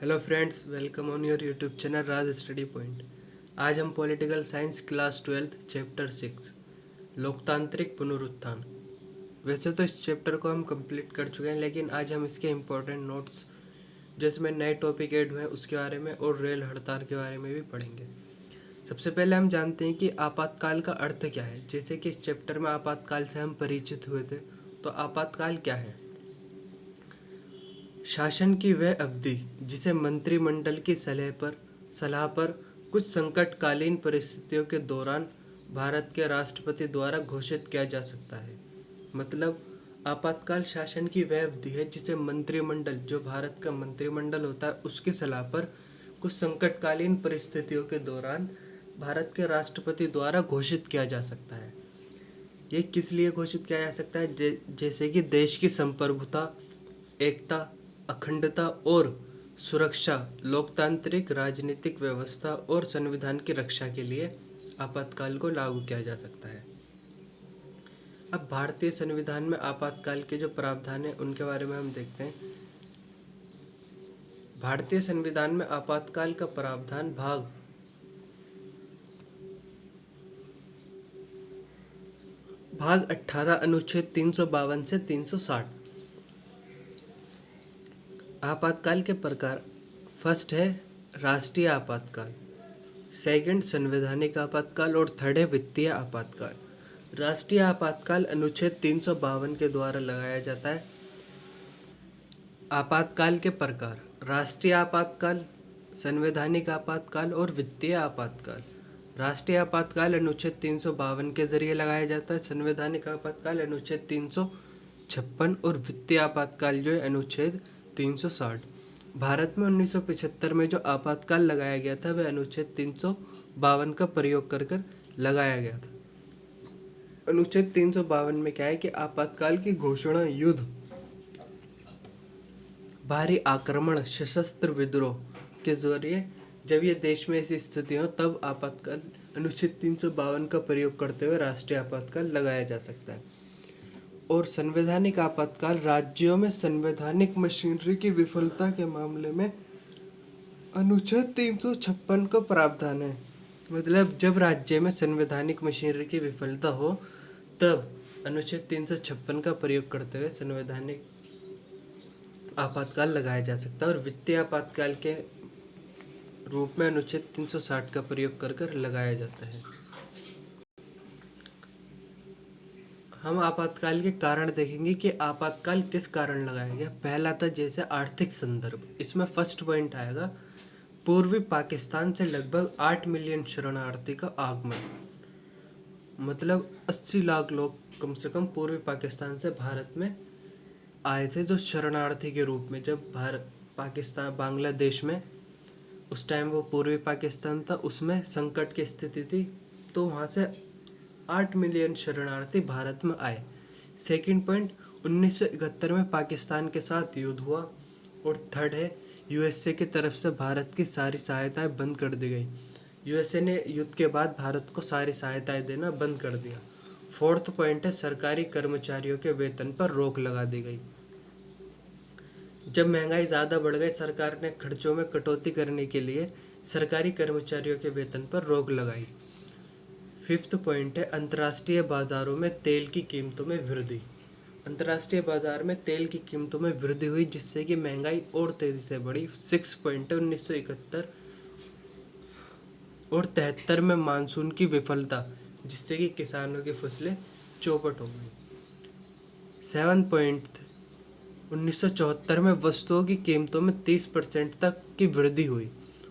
Hello friends, welcome on your YouTube channel Raj study point. आज हम political science class 12 chapter 6 लोकतांत्रिक पुनरुत्थान। वैसे तो इस चैप्टर को हम कंप्लीट कर चुके हैं, लेकिन आज हम इसके इम्पोर्टेंट नोट्स जो इसमें नए टॉपिक ऐड हुए हैं उसके बारे में और रेल हड़ताल के बारे में भी पढ़ेंगे। सबसे पहले हम जानते हैं कि आपातकाल का अर्थ क्या है। जैसे कि इस चैप्टर में आपातकाल से हम परिचित हुए थे, तो आपातकाल क्या है? शासन की वह अवधि जिसे मंत्रिमंडल की सलाह पर कुछ संकटकालीन परिस्थितियों के दौरान भारत के राष्ट्रपति द्वारा घोषित किया जा सकता है। मतलब आपातकाल शासन की वह अवधि है जिसे मंत्रिमंडल, जो भारत का मंत्रिमंडल होता है, उसकी सलाह पर कुछ संकटकालीन परिस्थितियों के दौरान भारत के राष्ट्रपति द्वारा घोषित किया जा सकता है। ये किस लिए घोषित किया जा सकता है? जैसे कि देश की संप्रभुता, एकता, अखंडता और सुरक्षा, लोकतांत्रिक राजनीतिक व्यवस्था और संविधान की रक्षा के लिए आपातकाल को लागू किया जा सकता है। अब भारतीय संविधान में आपातकाल के जो प्रावधान है उनके बारे में हम देखते हैं। भारतीय संविधान में आपातकाल का प्रावधान भाग 18 अनुच्छेद 352 से 360। आपातकाल के प्रकार फर्स्ट है राष्ट्रीय आपातकाल, सेकंड संवैधानिक आपातकाल और थर्ड है वित्तीय आपातकाल। राष्ट्रीय आपातकाल अनुच्छेद 352 के द्वारा लगाया जाता है। आपातकाल के प्रकार राष्ट्रीय आपातकाल, संवैधानिक आपातकाल और वित्तीय आपातकाल। राष्ट्रीय आपातकाल अनुच्छेद 352 के जरिए लगाया जाता है, संवैधानिक आपातकाल अनुच्छेद 356 और वित्तीय आपातकाल जो है अनुच्छेद 360। भारत में 1975 में जो आपातकाल लगाया गया था वह अनुच्छेद 352 का प्रयोग कर लगाया गया था। अनुच्छेद 352 में क्या है कि आपातकाल की घोषणा युद्ध, भारी आक्रमण, सशस्त्र विद्रोह के जरिए जब ये देश में ऐसी स्थिति हो तब आपातकाल अनुच्छेद 352 का प्रयोग करते हुए राष्ट्रीय आपातकाल लगाया जा सकता है। और संवैधानिक आपातकाल राज्यों में संवैधानिक मशीनरी की विफलता के मामले में अनुच्छेद 356 का प्रावधान है। मतलब जब राज्य में संवैधानिक मशीनरी की विफलता हो तब अनुच्छेद 356 का प्रयोग करते हुए संवैधानिक आपातकाल लगाया जा सकता है। और वित्तीय आपातकाल के रूप में अनुच्छेद 360 का प्रयोग कर लगाया जाता है। हम आपातकाल के कारण देखेंगे कि आपातकाल किस कारण लगाया गया। पहला था जैसे आर्थिक संदर्भ। इसमें फर्स्ट पॉइंट आएगा पूर्वी पाकिस्तान से लगभग 8 मिलियन शरणार्थी का आगमन। मतलब 80 लाख लोग कम से कम पूर्वी पाकिस्तान से भारत में आए थे, जो शरणार्थी के रूप में। जब भारत पाकिस्तान बांग्लादेश में उस टाइम वो पूर्वी पाकिस्तान था, उसमें संकट की स्थिति थी, तो वहाँ से 8 मिलियन शरणार्थी भारत में आए। सेकंड पॉइंट, 1971 में पाकिस्तान के साथ युद्ध हुआ। और थर्ड है यूएसए की तरफ से भारत की सारी सहायताएं बंद कर दी गई। यूएसए ने युद्ध के बाद भारत को सारी सहायताएं देना बंद कर दिया। फोर्थ पॉइंट है सरकारी कर्मचारियों के वेतन पर रोक लगा दी गई। जब महंगाई ज़्यादा बढ़ गई, सरकार ने खर्चों में कटौती करने के लिए सरकारी कर्मचारियों के वेतन पर रोक लगाई। फिफ्थ पॉइंट है अंतर्राष्ट्रीय बाजारों में तेल की कीमतों में वृद्धि। अंतर्राष्ट्रीय बाजार में तेल की कीमतों में वृद्धि हुई, जिससे कि महंगाई और तेज़ी से बढ़ी। सिक्स पॉइंट है 1971 और 73 में मानसून की विफलता, जिससे कि किसानों की फसलें चौपट हो गई। सेवन पॉइंट 1974 में वस्तुओं की कीमतों में 30% तक की वृद्धि हुई।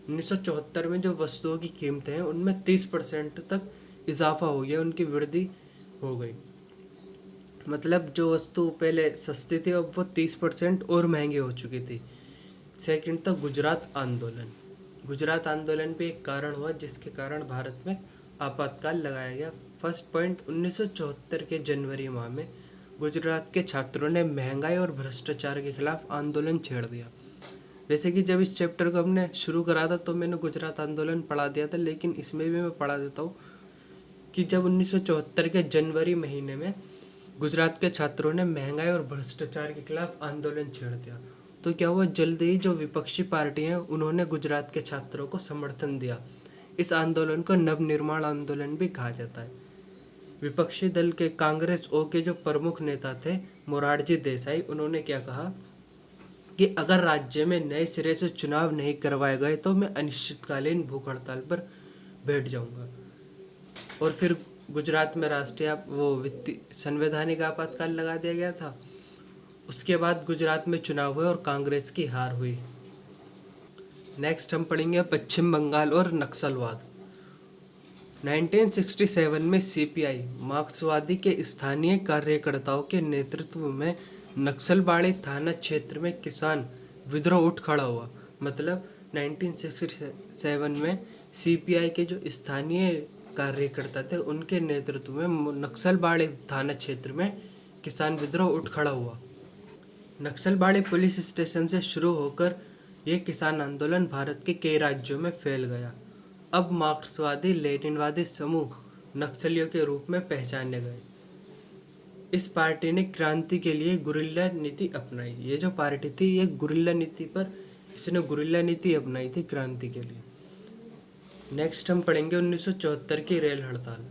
1974 में जो वस्तुओं की कीमतें हैं उनमें 30% तक इजाफा हो गया, उनकी वृद्धि हो गई। मतलब जो वस्तु पहले सस्ती थी अब वो 30% और महंगी हो चुकी थी। सेकंड था गुजरात आंदोलन। गुजरात आंदोलन भी एक कारण हुआ जिसके कारण भारत में आपातकाल लगाया गया। फर्स्ट पॉइंट, 1974 के जनवरी माह में गुजरात के छात्रों ने महंगाई और भ्रष्टाचार के खिलाफ आंदोलन छेड़ दिया। वैसे कि जब इस चैप्टर को हमने शुरू करा था तो मैंने गुजरात आंदोलन पढ़ा दिया था, लेकिन इसमें भी मैं पढ़ा देता हूँ कि जब 1974 के जनवरी महीने में गुजरात के छात्रों ने महंगाई और भ्रष्टाचार के खिलाफ आंदोलन छेड़ दिया, तो क्या हुआ, जल्दी ही जो विपक्षी पार्टी हैं उन्होंने गुजरात के छात्रों को समर्थन दिया। इस आंदोलन को नवनिर्माण आंदोलन भी कहा जाता है। विपक्षी दल के कांग्रेस ओ के जो प्रमुख नेता थे मोरारजी देसाई, उन्होंने क्या कहा कि अगर राज्य में नए सिरे से चुनाव नहीं करवाए गए तो मैं अनिश्चितकालीन भूख हड़ताल पर बैठ जाऊंगा। और फिर गुजरात में राष्ट्रीय वो वित्तीय संवैधानिक आपातकाल लगा दिया गया था। उसके बाद गुजरात में चुनाव हुए और कांग्रेस की हार हुई। नेक्स्ट हम पढ़ेंगे पश्चिम बंगाल और नक्सलवाद। 1967 में सीपीआई मार्क्सवादी के स्थानीय कार्यकर्ताओं के नेतृत्व में नक्सलबाड़ी थाना क्षेत्र में किसान विद्रोह उठ खड़ा हुआ। मतलब 1967 में सीपीआई के जो स्थानीय कार्यकर्ता थे उनके नेतृत्व में नक्सलबाड़ी थाना क्षेत्र में किसान विद्रोह उठ खड़ा हुआ। नक्सलबाड़ी पुलिस स्टेशन से शुरू होकर यह किसान आंदोलन भारत के कई राज्यों में फैल गया। अब मार्क्सवादी लेनिनवादी समूह नक्सलियों के रूप में पहचाने गए। इस पार्टी ने क्रांति के लिए गुरिल्ला नीति अपनाई। ये जो पार्टी थी ये गुरिल्ला नीति पर इसने गुरिल्ला नीति अपनाई थी क्रांति के लिए। नेक्स्ट हम पढ़ेंगे 1974 की रेल हड़ताल।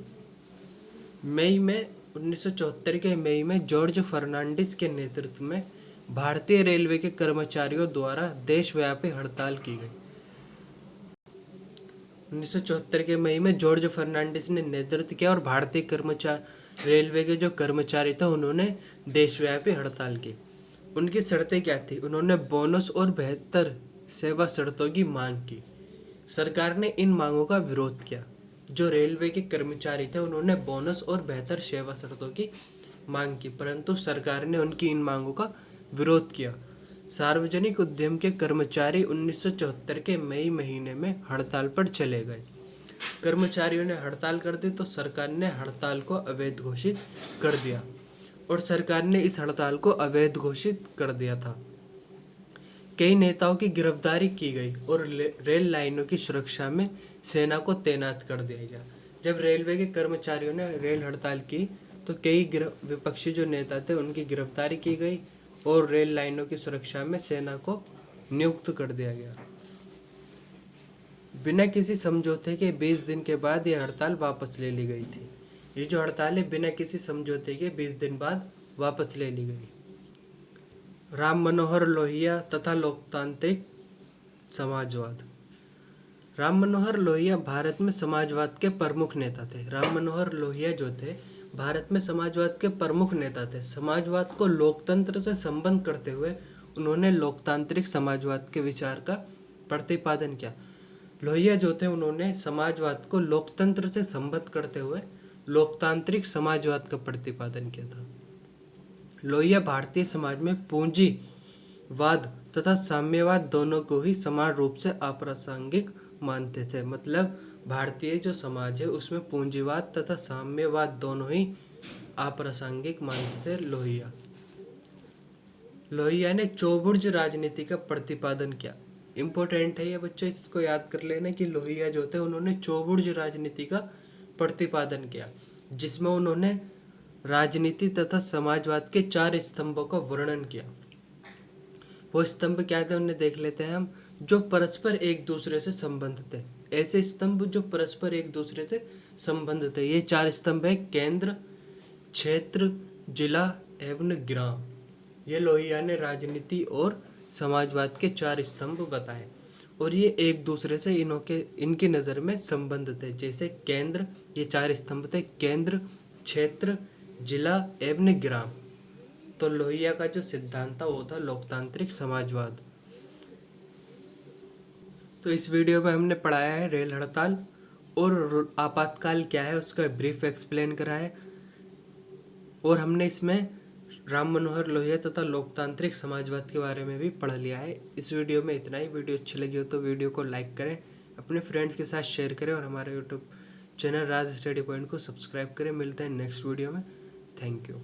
1974 के मई में जॉर्ज फर्नांडिस के नेतृत्व में भारतीय रेलवे के कर्मचारियों द्वारा देशव्यापी हड़ताल की गई। 1974 के मई में जॉर्ज फर्नांडिस ने नेतृत्व किया और भारतीय रेलवे के जो कर्मचारी थे उन्होंने देशव्यापी हड़ताल की। उनकी शर्तें क्या थी? उन्होंने बोनस और बेहतर सेवा शर्तों की मांग की। सरकार ने इन मांगों का विरोध किया। जो रेलवे के कर्मचारी थे उन्होंने बोनस और बेहतर सेवा शर्तों की मांग की, परंतु सरकार ने उनकी इन मांगों का विरोध किया। सार्वजनिक उद्यम के कर्मचारी 1974 के मई महीने में हड़ताल पर चले गए। कर्मचारियों ने हड़ताल कर दी तो सरकार ने हड़ताल को अवैध घोषित कर दिया और सरकार ने इस हड़ताल को अवैध घोषित कर दिया था। कई नेताओं की गिरफ्तारी की गई और रेल लाइनों की सुरक्षा में सेना को तैनात कर दिया गया। जब रेलवे के कर्मचारियों ने रेल हड़ताल की तो कई विपक्षी जो नेता थे उनकी गिरफ्तारी की गई और रेल लाइनों की सुरक्षा में सेना को नियुक्त कर दिया गया। बिना किसी समझौते के 20 दिन के बाद यह हड़ताल वापस ले ली गई थी। ये जो हड़ताल है बिना किसी समझौते के 20 दिन बाद वापस ले ली गई। राम मनोहर लोहिया तथा लोकतांत्रिक समाजवाद। राम मनोहर लोहिया भारत में समाजवाद के प्रमुख नेता थे। राम मनोहर लोहिया जो थे भारत में समाजवाद के प्रमुख नेता थे। समाजवाद को लोकतंत्र से संबंध करते हुए उन्होंने लोकतांत्रिक समाजवाद के विचार का प्रतिपादन किया। लोहिया जो थे उन्होंने समाजवाद को लोकतंत्र से संबद्ध करते हुए लोकतांत्रिक समाजवाद का प्रतिपादन किया था। लोहिया भारतीय समाज में पूंजीवाद तथा साम्यवाद दोनों को ही समान रूप से अप्रासंगिक मानते थे। मतलब भारतीय जो समाज है उसमें पूंजीवाद तथा साम्यवाद दोनों ही अप्रासंगिक मानते थे लोहिया। लोहिया ने चौबुर्ज राजनीति का प्रतिपादन किया। इम्पोर्टेंट है ये बच्चों, इसको याद कर लेना कि लोहिया जो थे उन्होंने चौबुर्ज राजनीति का प्रतिपादन किया, जिसमें उन्होंने राजनीति तथा समाजवाद के 4 स्तंभों का वर्णन किया। वो स्तंभ क्या थे उन्हें देख लेते हैं हम। जो परस्पर एक दूसरे से संबंध थे, ऐसे स्तंभ जो परस्पर एक दूसरे से संबंध थे, ये 4 स्तंभ है: केंद्र, क्षेत्र, जिला एवं ग्राम। ये लोहिया ने राजनीति और समाजवाद के 4 स्तंभ बताए और ये एक दूसरे से इनकी नज़र में संबंध थे। जैसे केंद्र, ये 4 स्तंभ थे: केंद्र, क्षेत्र, जिला एवं ग्राम। तो लोहिया का जो सिद्धांत था वो था लोकतांत्रिक समाजवाद। तो इस वीडियो में हमने पढ़ाया है रेल हड़ताल और आपातकाल क्या है उसका ब्रीफ एक्सप्लेन करा है, और हमने इसमें राम मनोहर लोहिया तथा लोकतांत्रिक समाजवाद के बारे में भी पढ़ लिया है। इस वीडियो में इतना ही। वीडियो अच्छी लगी हो तो वीडियो को लाइक करें, अपने फ्रेंड्स के साथ शेयर करें और हमारे यूट्यूब चैनल राज स्टडी पॉइंट को सब्सक्राइब करें। मिलते हैं नेक्स्ट वीडियो में। Thank you.